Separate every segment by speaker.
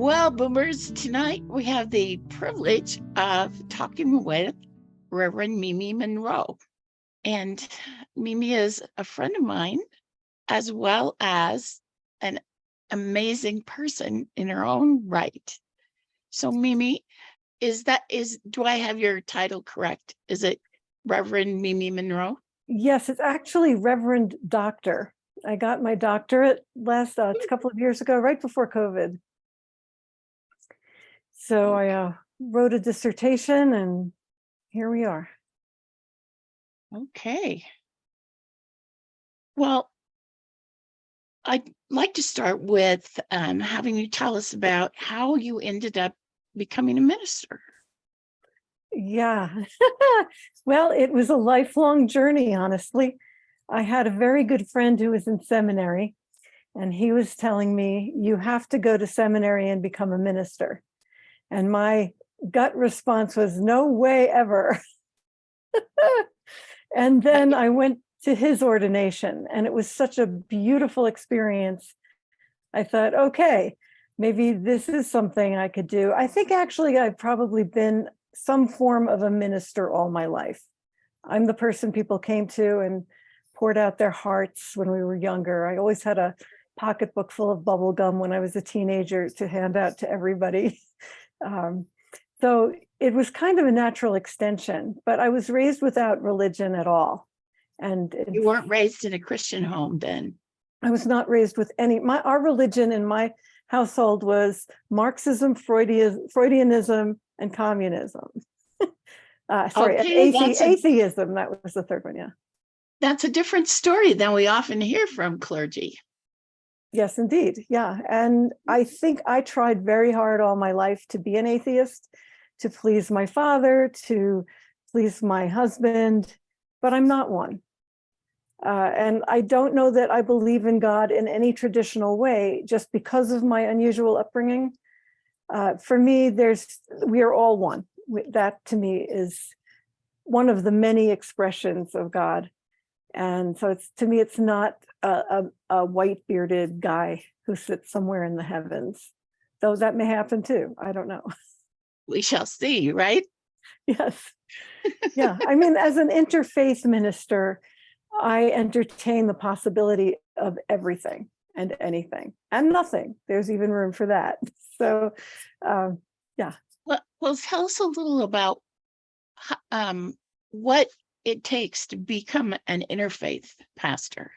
Speaker 1: Well, boomers, tonight we have the privilege of talking with Reverend Mimi Munroe. And Mimi is a friend of mine, as well as an amazing person in her own right. So Mimi, do I have your title correct? Is it Reverend Mimi Munroe?
Speaker 2: Yes, it's actually Reverend Doctor. I got my doctorate last a couple of years ago, right before COVID. So I wrote a dissertation, and here we are.
Speaker 1: Okay. Well, I'd like to start with having you tell us about how you ended up becoming a minister.
Speaker 2: Yeah. Well, it was a lifelong journey, honestly. I had a very good friend who was in seminary, and he was telling me, you have to go to seminary and become a minister. And my gut response was, no way ever. And then I went to his ordination, and it was such a beautiful experience. I thought, okay, maybe this is something I could do. I think actually I've probably been some form of a minister all my life. I'm the person people came to and poured out their hearts when we were younger. I always had a pocketbook full of bubble gum when I was a teenager to hand out to everybody. So it was kind of a natural extension, but I was raised without religion at all. And
Speaker 1: You weren't raised in a Christian home then?
Speaker 2: I was not raised with our religion in my household was Marxism, Freudianism, and communism. Atheism, that was the third one, yeah.
Speaker 1: That's a different story than we often hear from clergy.
Speaker 2: Yes, indeed, yeah. And I think I tried very hard all my life to be an atheist, to please my father, to please my husband, but I'm not one. And I don't know that I believe in God in any traditional way, just because of my unusual upbringing. For me, we are all one. That to me is one of the many expressions of God. And so to me, it's not a white bearded guy who sits somewhere in the heavens, though that may happen too. I don't know.
Speaker 1: We shall see, right?
Speaker 2: Yes. Yeah. I mean, as an interfaith minister, I entertain the possibility of everything and anything and nothing. There's even room for that. So, yeah.
Speaker 1: Well, tell us a little about what it takes to become an interfaith pastor.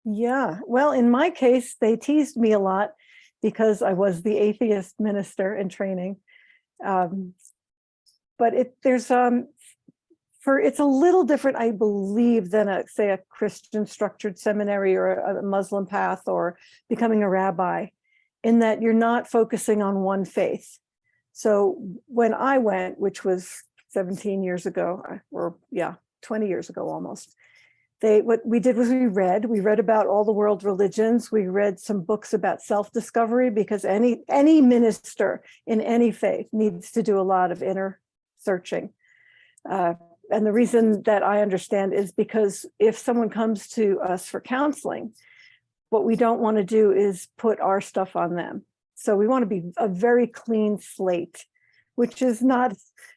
Speaker 2: Yeah. Well, in my case, they teased me a lot because I was the atheist minister in training. But it's a little different, I believe, than a Christian structured seminary or a Muslim path or becoming a rabbi, in that you're not focusing on one faith. So when I went, which was 17 years ago, 20 years ago almost, what we did was we read about all the world religions. We read some books about self-discovery, because any minister in any faith needs to do a lot of inner searching. And the reason that I understand is because if someone comes to us for counseling, what we don't want to do is put our stuff on them. So we want to be a very clean slate, which is not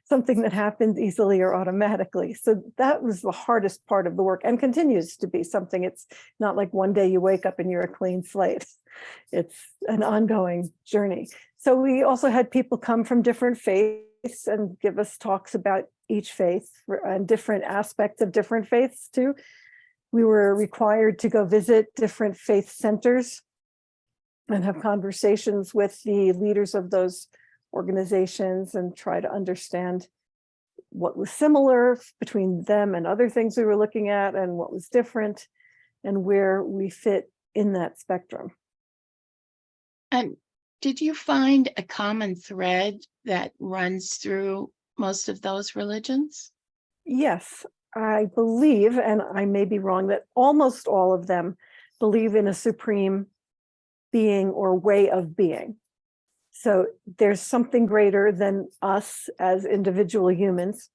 Speaker 2: something that happens easily or automatically. So that was the hardest part of the work, and continues to be something. It's not like one day you wake up and you're a clean slate. It's an ongoing journey. So we also had people come from different faiths and give us talks about each faith and different aspects of different faiths too. We were required to go visit different faith centers and have conversations with the leaders of those organizations and try to understand what was similar between them and other things we were looking at, and what was different, and where we fit in that spectrum.
Speaker 1: And did you find a common thread that runs through most of those religions?
Speaker 2: Yes, I believe, and I may be wrong, that almost all of them believe in a supreme being or way of being. So there's something greater than us as individual humans,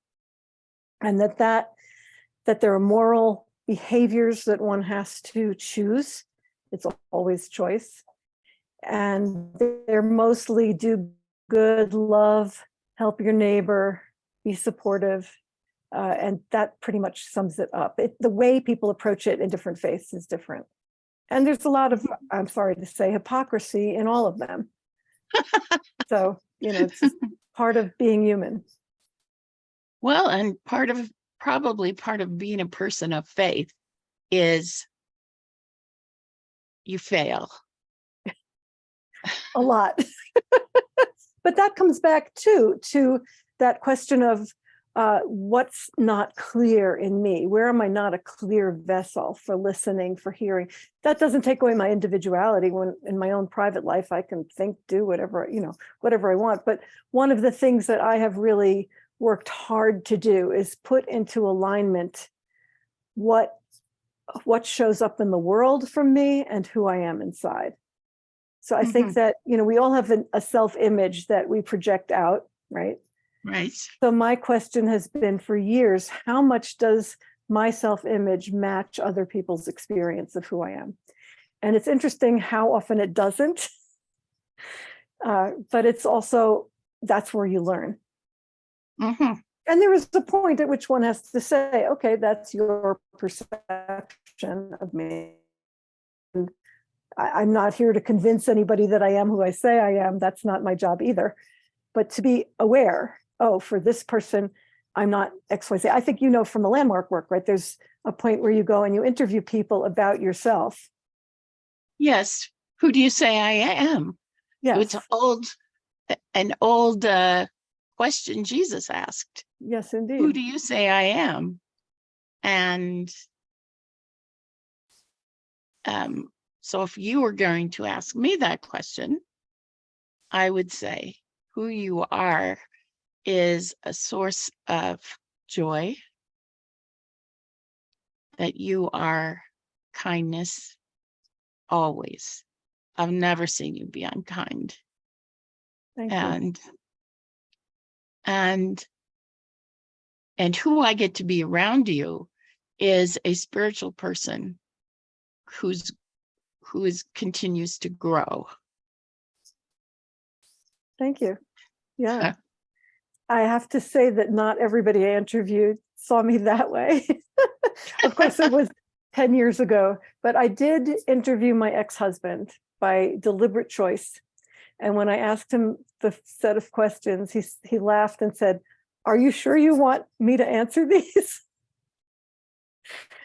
Speaker 2: and that there are moral behaviors that one has to choose. It's always choice. And they're mostly do good, love, help your neighbor, be supportive. And that pretty much sums it up. The way people approach it in different faiths is different. And there's a lot of, I'm sorry to say, hypocrisy in all of them. So, it's just part of being human.
Speaker 1: Well, and probably part of being a person of faith is you fail.
Speaker 2: A lot. But that comes back to that question of what's not clear in me? Where am I not a clear vessel for listening, for hearing? That doesn't take away my individuality. When in my own private life, I can think, do whatever, whatever I want. But one of the things that I have really worked hard to do is put into alignment what shows up in the world from me and who I am inside. So I think that, we all have a self-image that we project out, right?
Speaker 1: Right.
Speaker 2: So my question has been for years, how much does my self-image match other people's experience of who I am? And it's interesting how often it doesn't. But it's also, that's where you learn.
Speaker 1: Mm-hmm.
Speaker 2: And there is a point at which one has to say, okay, that's your perception of me. And I'm not here to convince anybody that I am who I say I am. That's not my job either. But to be aware, for this person, I'm not XYZ. I think from the landmark work, right? There's a point where you go and you interview people about yourself.
Speaker 1: Yes. Who do you say I am?
Speaker 2: Yes.
Speaker 1: It's an old question Jesus asked.
Speaker 2: Yes, indeed.
Speaker 1: Who do you say I am? And so if you were going to ask me that question, I would say who you are is a source of joy, that you are kindness always. I've never seen you be unkind.
Speaker 2: Thank you.
Speaker 1: And who I get to be around you is a spiritual person who continues to grow.
Speaker 2: Thank you. Yeah. I have to say that not everybody I interviewed saw me that way. Of course, it was 10 years ago, but I did interview my ex-husband by deliberate choice. And when I asked him the set of questions, he laughed and said, "Are you sure you want me to answer these?"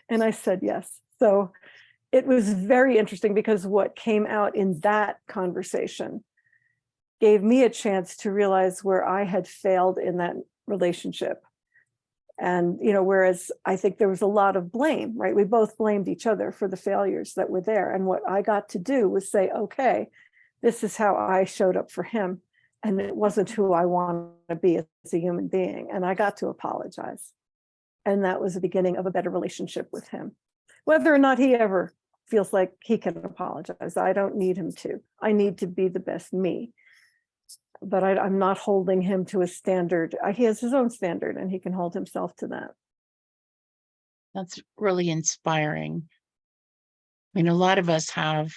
Speaker 2: And I said, yes. So it was very interesting because what came out in that conversation gave me a chance to realize where I had failed in that relationship. And, whereas I think there was a lot of blame, right? We both blamed each other for the failures that were there. And what I got to do was say, okay, this is how I showed up for him. And it wasn't who I want to be as a human being. And I got to apologize. And that was the beginning of a better relationship with him. Whether or not he ever feels like he can apologize, I don't need him to. I need to be the best me. But I'm not holding him to a standard. He has his own standard and he can hold himself to that.
Speaker 1: That's really inspiring. I mean, a lot of us have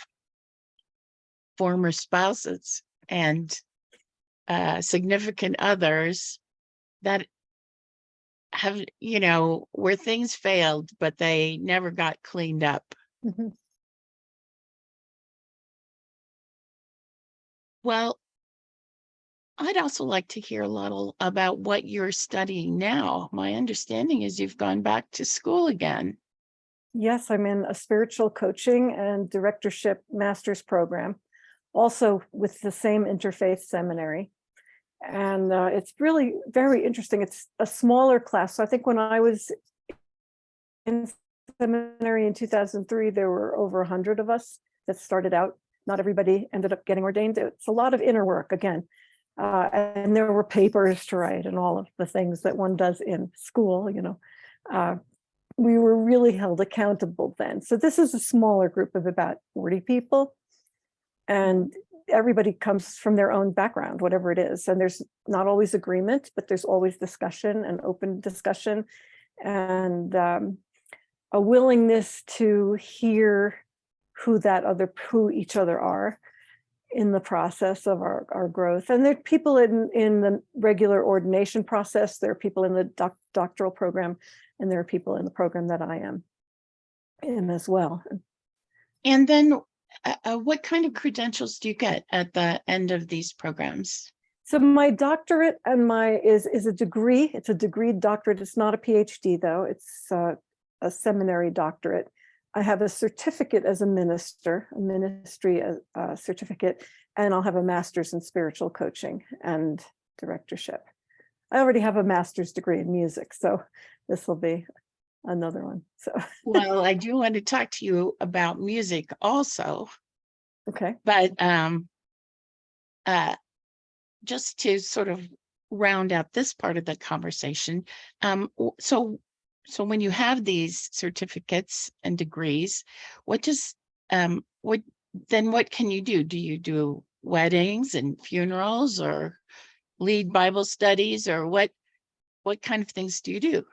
Speaker 1: former spouses and significant others that have, where things failed, but they never got cleaned up.
Speaker 2: Mm-hmm.
Speaker 1: Well, I'd also like to hear a little about what you're studying now. My understanding is you've gone back to school again.
Speaker 2: Yes, I'm in a spiritual coaching and directorship master's program, also with the same interfaith seminary. And it's really very interesting. It's a smaller class. So I think when I was in seminary in 2003, there were over 100 of us that started out. Not everybody ended up getting ordained. It's a lot of inner work again. And there were papers to write and all of the things that one does in school, we were really held accountable then. So this is a smaller group of about 40 people. And everybody comes from their own background, whatever it is. And there's not always agreement, but there's always discussion and open discussion and a willingness to hear who each other are. in the process of our growth. And there are people in the regular ordination process, there are people in the doctoral program, and there are people in the program that I am in as well.
Speaker 1: And then what kind of credentials do you get at the end of these programs?
Speaker 2: So my doctorate and is a degree. It's a degree doctorate. It's not a PhD though. It's a seminary doctorate. I have a certificate as a minister, a ministry certificate, and I'll have a master's in spiritual coaching and directorship. I already have a master's degree in music, so this will be another one. So
Speaker 1: well, I do want to talk to you about music also.
Speaker 2: Okay.
Speaker 1: But just to sort of round out this part of the conversation, so when you have these certificates and degrees, what can you do? Do you do weddings and funerals or lead Bible studies, or what kind of things do you do?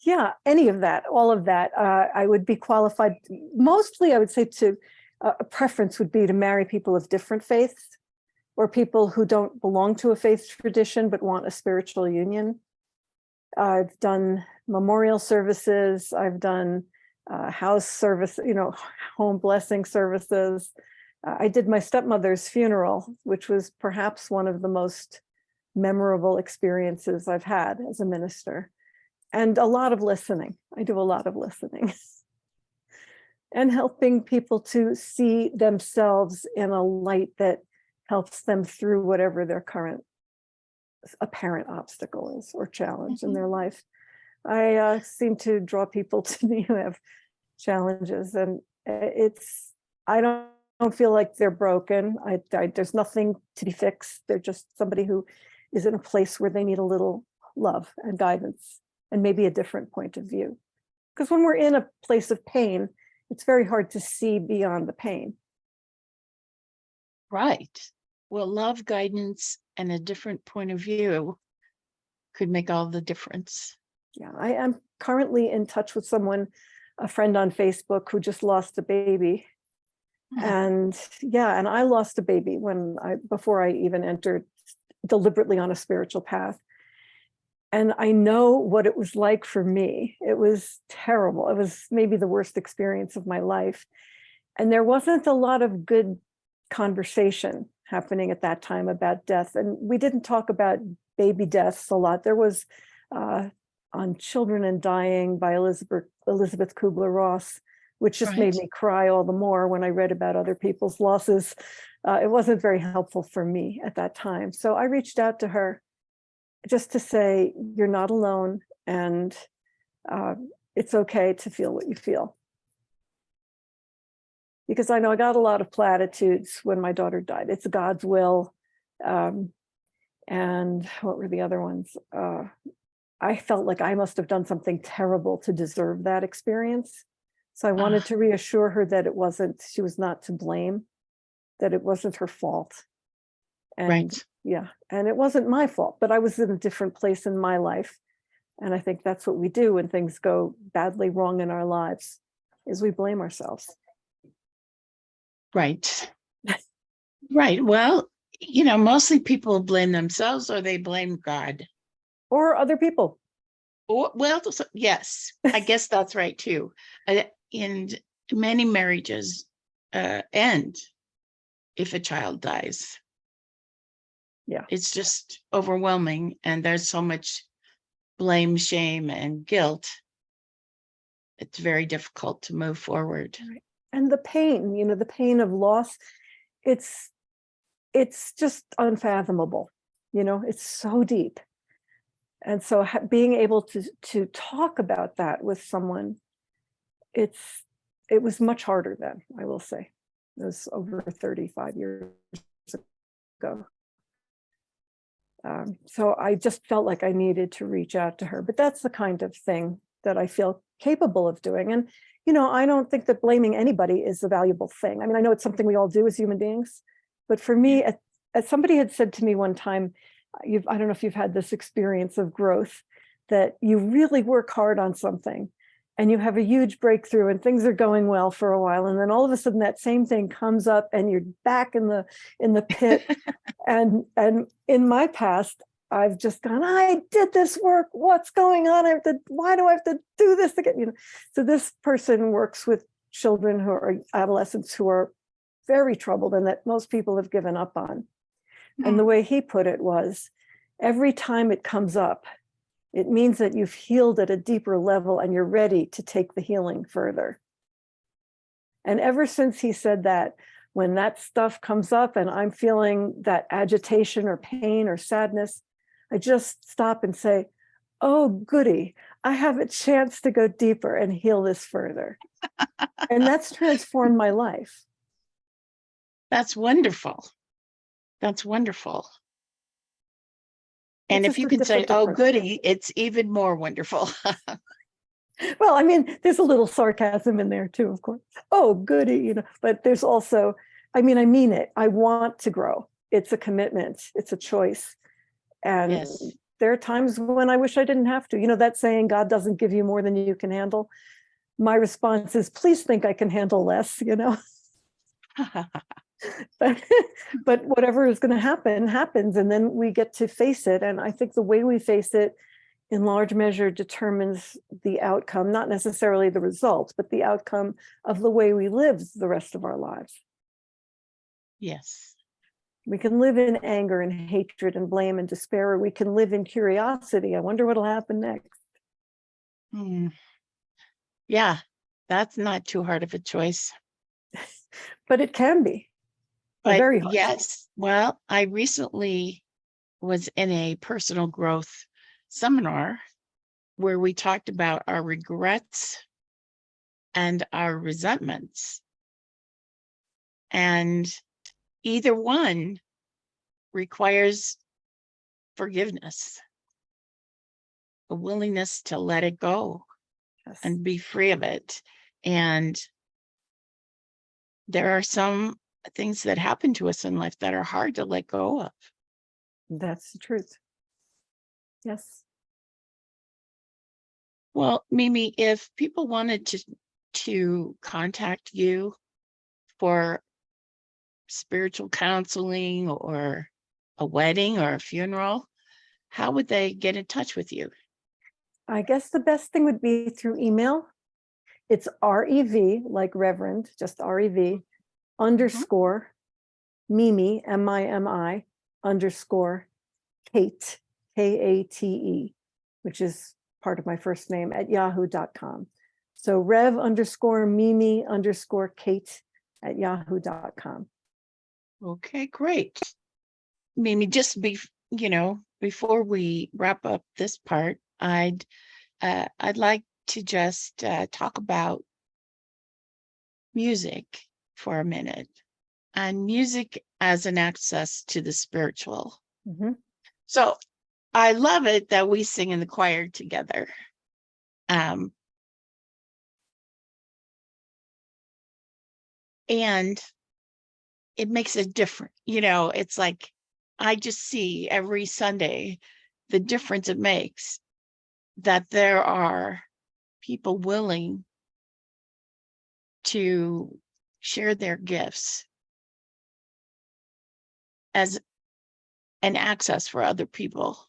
Speaker 2: Yeah, any of that, all of that. I would be qualified. Mostly, I would say a preference would be to marry people of different faiths or people who don't belong to a faith tradition but want a spiritual union. I've done memorial services. I've done house service, home blessing services. I did my stepmother's funeral, which was perhaps one of the most memorable experiences I've had as a minister. And a lot of listening. I do a lot of listening. And helping people to see themselves in a light that helps them through whatever their current apparent obstacle is or challenge in their life. I seem to draw people to me who have challenges, and I don't feel like they're broken. There's nothing to be fixed. They're just somebody who is in a place where they need a little love and guidance and maybe a different point of view. Because when we're in a place of pain, it's very hard to see beyond the pain.
Speaker 1: Right. Well, love, guidance, and a different point of view could make all the difference.
Speaker 2: Yeah, I am currently in touch with a friend on Facebook who just lost a baby. And I lost a baby before I even entered deliberately on a spiritual path. And I know what it was like for me. It was terrible. It was maybe the worst experience of my life. And there wasn't a lot of good conversation happening at that time about death. And we didn't talk about baby deaths a lot. There was on Children and Dying by Elizabeth Kubler-Ross, which just made me cry all the more when I read about other people's losses. It wasn't very helpful for me at that time. So I reached out to her just to say, you're not alone, and it's okay to feel what you feel. Because I know I got a lot of platitudes when my daughter died. It's God's will. And what were the other ones? I felt like I must have done something terrible to deserve that experience. So I wanted to reassure her that she was not to blame, that it wasn't her fault. And and it wasn't my fault, but I was in a different place in my life. And I think that's what we do when things go badly wrong in our lives, is we blame ourselves.
Speaker 1: Right. Right. Well, mostly people blame themselves or they blame God.
Speaker 2: Or other people.
Speaker 1: Well, yes, I guess that's right too. And many marriages end if a child dies.
Speaker 2: Yeah.
Speaker 1: It's just overwhelming. And there's so much blame, shame, and guilt. It's very difficult to move forward.
Speaker 2: Right. And the pain, the pain of loss, it's just unfathomable. It's so deep. And so being able to talk about that with someone, it was much harder then, I will say. It was over 35 years ago. So I just felt like I needed to reach out to her. But that's the kind of thing that I feel capable of doing. And, I don't think that blaming anybody is a valuable thing. I mean, I know it's something we all do as human beings. But for me, as somebody had said to me one time, I don't know if you've had this experience of growth, that you really work hard on something and you have a huge breakthrough and things are going well for a while, and then all of a sudden that same thing comes up and you're back in the pit. and in my past, I've just gone, I did this work, what's going on? Why do I have to do this again? So this person works with children who are adolescents who are very troubled and that most people have given up on. And the way he put it was, every time it comes up, it means that you've healed at a deeper level and you're ready to take the healing further. And ever since he said that, when that stuff comes up and I'm feeling that agitation or pain or sadness, I just stop and say, oh, goody, I have a chance to go deeper and heal this further. And that's transformed my life.
Speaker 1: That's wonderful. That's wonderful. And if you can say, oh, goody, it's even more wonderful.
Speaker 2: Well, I mean, there's a little sarcasm in there too, of course. Oh, goody, but there's also, I mean it. I want to grow. It's a commitment. It's a choice. And yes, there are times when I wish I didn't have to. That saying, God doesn't give you more than you can handle. My response is, please think I can handle less, But whatever is going to happen, happens. And then we get to face it. And I think the way we face it in large measure determines the outcome, not necessarily the results, but the outcome of the way we live the rest of our lives.
Speaker 1: Yes.
Speaker 2: We can live in anger and hatred and blame and despair, or we can live in curiosity. I wonder what'll happen next.
Speaker 1: Yeah, that's not too hard of a choice.
Speaker 2: But it can be.
Speaker 1: But
Speaker 2: very hard.
Speaker 1: Yes. Well, I recently was in a personal growth seminar where we talked about our regrets and our resentments. And either one requires forgiveness, a willingness to let it go. Yes. And be free of it. And there are some things that happen to us in life that are hard to let go of.
Speaker 2: That's the truth. Yes.
Speaker 1: Well, Mimi, if people wanted to contact you for spiritual counseling or a wedding or a funeral, how would they get in touch with you?
Speaker 2: I guess the best thing would be through email. It's REV, like Reverend, just REV, _ Mimi, MIMI, _ Kate, KATE, which is part of my first name, at yahoo.com. So Rev _ Mimi _ Kate at yahoo.com.
Speaker 1: Okay, great. Mimi, just before we wrap up this part, I'd like to just talk about music for a minute, and music as an access to the spiritual. Mm-hmm. So I love it that we sing in the choir together. And it makes a difference. It's like, I just see every Sunday the difference it makes that there are people willing to share their gifts as an access for other people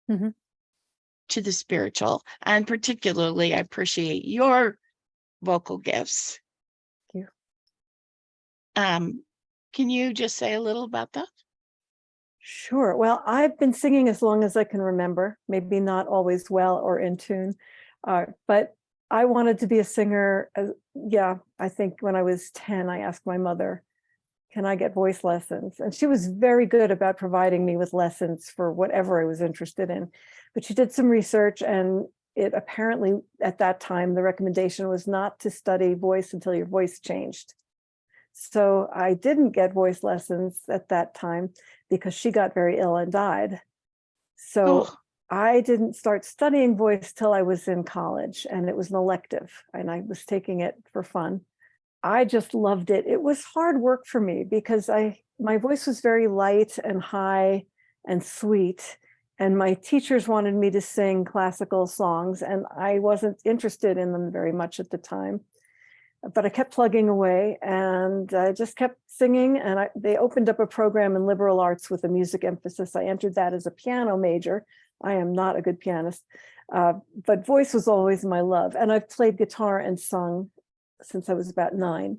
Speaker 1: to the spiritual. And particularly, I appreciate your vocal gifts.
Speaker 2: Thank
Speaker 1: you. Can you just say a little about that?
Speaker 2: Sure. Well, I've been singing as long as I can remember, maybe not always well or in tune, but I wanted to be a singer. I think when I was 10, I asked my mother, can I get voice lessons? And she was very good about providing me with lessons for whatever I was interested in. But she did some research, and it apparently at that time, the recommendation was not to study voice until your voice changed. So I didn't get voice lessons at that time because she got very ill and died. So I didn't start studying voice till I was in college, and it was an elective, and I was taking it for fun. I just loved it. It was hard work for me because my voice was very light and high and sweet, And my teachers wanted me to sing classical songs, and I wasn't interested in them very much at the time. But I kept plugging away, and I just kept singing. And they opened up a program in liberal arts with a music emphasis. I entered that as a piano major. I am not a good pianist, but voice was always my love. And I've played guitar and sung since I was about 9.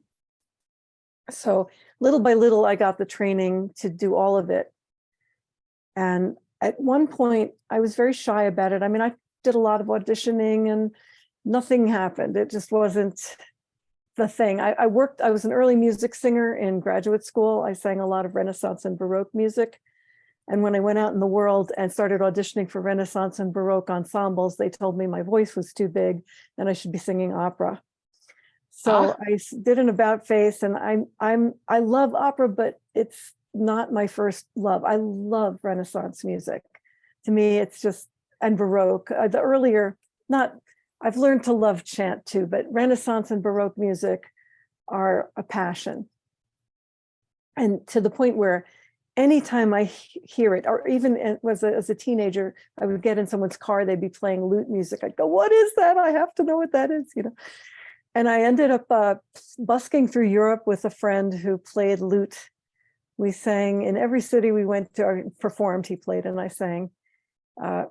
Speaker 2: So little by little, I got the training to do all of it. And at one point, I was very shy about it. I mean, I did a lot of auditioning and nothing happened. It just wasn't the thing. I was an early music singer in graduate school. I sang a lot of Renaissance and Baroque music. And when I went out in the world and started auditioning for Renaissance and Baroque ensembles, they told me my voice was too big and I should be singing opera. So I did an about face, and I love opera, but it's not my first love. I love Renaissance music. To me, it's just, and Baroque. The earlier, I've learned to love chant too, but Renaissance and Baroque music are a passion. And to the point where anytime I hear it, or even as a teenager, I would get in someone's car, they'd be playing lute music. I'd go, what is that? I have to know what that is, And I ended up busking through Europe with a friend who played lute. We sang in every city we went to, or performed, he played and I sang.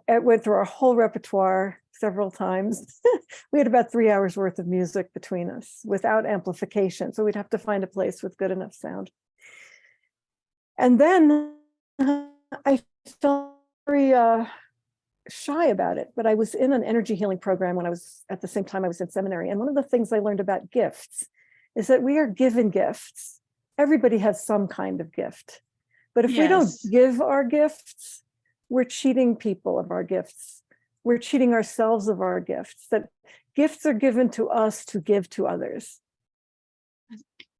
Speaker 2: It went through our whole repertoire several times. We had about 3 hours worth of music between us without amplification. So we'd have to find a place with good enough sound. And then I felt very shy about it, but I was in an energy healing program when I was, at the same time I was in seminary. And one of the things I learned about gifts is that we are given gifts. Everybody has some kind of gift. But if we don't give our gifts, we're cheating people of our gifts. We're cheating ourselves of our gifts. That gifts are given to us to give to others.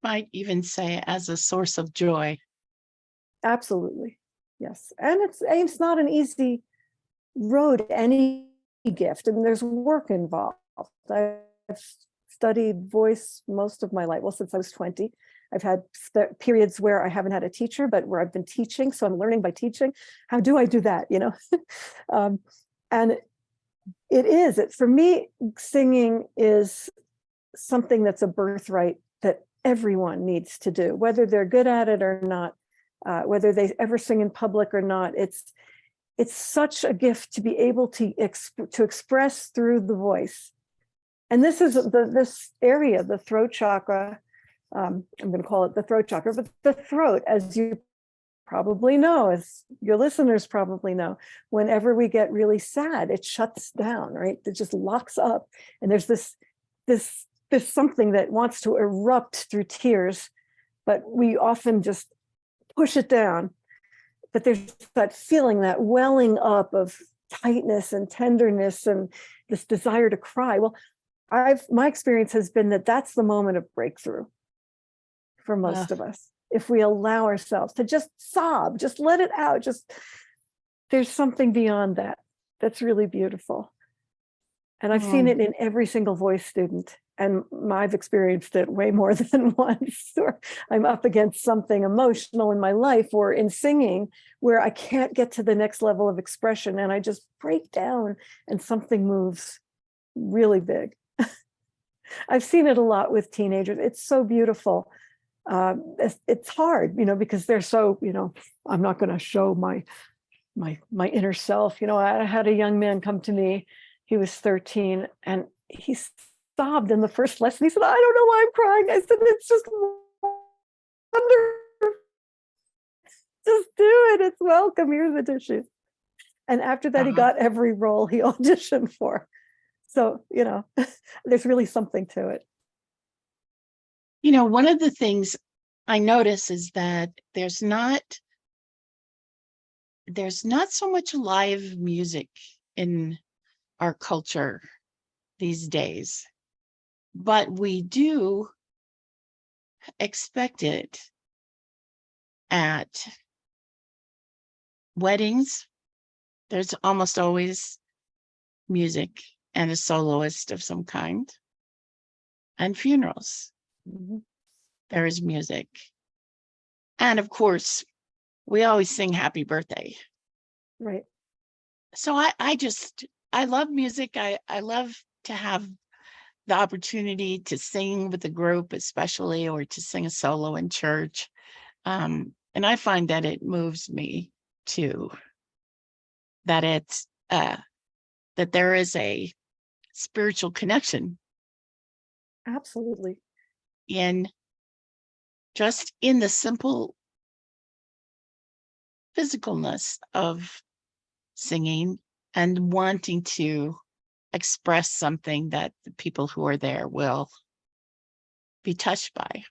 Speaker 1: Might even say as a source of joy.
Speaker 2: Absolutely. Yes. And it's not an easy road, any gift, and there's work involved. I've studied voice most of my life. Well, since I was 20, I've had periods where I haven't had a teacher, but where I've been teaching. So I'm learning by teaching. How do I do that? And for me, singing is something that's a birthright that everyone needs to do, whether they're good at it or not, whether they ever sing in public or not. It's such a gift to be able to express through the voice. And this is this area, the throat chakra. I'm going to call it the throat chakra, but the throat, as you probably know, as your listeners probably know, whenever we get really sad, it shuts down, right? It just locks up. And there's this something that wants to erupt through tears, but we often just push it down. But there's that feeling, that welling up of tightness and tenderness and this desire to cry. Well, my experience has been that that's the moment of breakthrough for most of us. If we allow ourselves to just sob, just let it out, there's something beyond that that's really beautiful. And I've seen it in every single voice student. And I've experienced it way more than once, or I'm up against something emotional in my life or in singing where I can't get to the next level of expression and I just break down and something moves really big. I've seen it a lot with teenagers. It's so beautiful. It's hard, because they're so, I'm not going to show my inner self. I had a young man come to me. He was 13 and he sobbed in the first lesson. He said, I don't know why I'm crying. I said, it's just wonderful. Just do it. It's welcome. Here's the dishes. And after that, he got every role he auditioned for. So, there's really something to it.
Speaker 1: One of the things I notice is that there's not so much live music in our culture these days, but we do expect it at weddings. There's almost always music and a soloist of some kind, and funerals. There is music. And of course, we always sing happy birthday.
Speaker 2: Right.
Speaker 1: So I love music. I love to have the opportunity to sing with a group, especially, or to sing a solo in church. And I find that it moves me too, that it's that there is a spiritual connection
Speaker 2: Absolutely.
Speaker 1: in just in the simple physicalness of singing and wanting to express something that the people who are there will be touched by.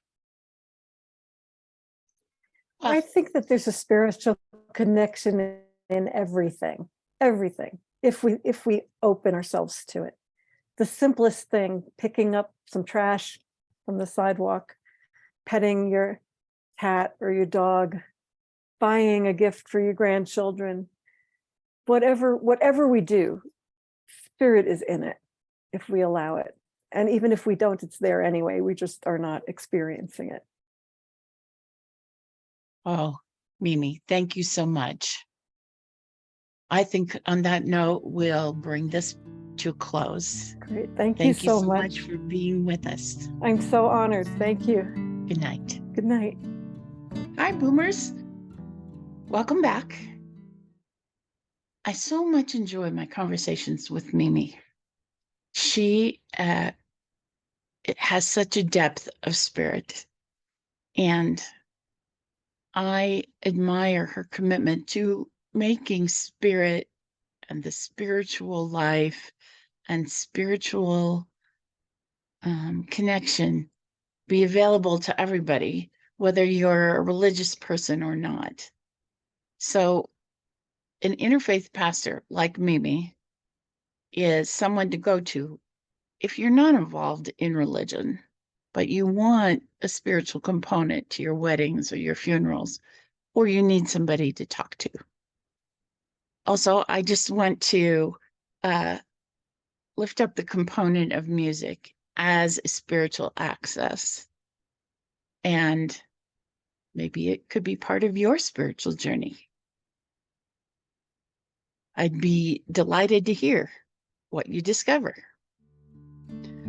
Speaker 2: I think that there's a spiritual connection in everything, if we open ourselves to it. The simplest thing, picking up some trash from the sidewalk, petting your cat or your dog, buying a gift for your grandchildren, whatever we do, spirit is in it if we allow it. And even if we don't, it's there anyway. We just are not experiencing it.
Speaker 1: Oh, Mimi, thank you so much. I think on that note, we'll bring this to a close.
Speaker 2: Great. Thank you
Speaker 1: Thank you
Speaker 2: so
Speaker 1: so
Speaker 2: much.
Speaker 1: much for being with us.
Speaker 2: I'm so honored. Thank you.
Speaker 1: Good night.
Speaker 2: Good night.
Speaker 1: Hi, boomers. Welcome back. I so much enjoy my conversations with Mimi. She has such a depth of spirit, and I admire her commitment to making spirit and the spiritual life and spiritual connection be available to everybody, whether you're a religious person or not. So an interfaith pastor like Mimi is someone to go to if you're not involved in religion, but you want a spiritual component to your weddings or your funerals, or you need somebody to talk to. Also, I just want to lift up the component of music as a spiritual access. And maybe it could be part of your spiritual journey. I'd be delighted to hear what you discover.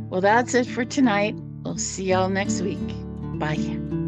Speaker 1: Well, that's it for tonight. We'll see y'all next week. Bye.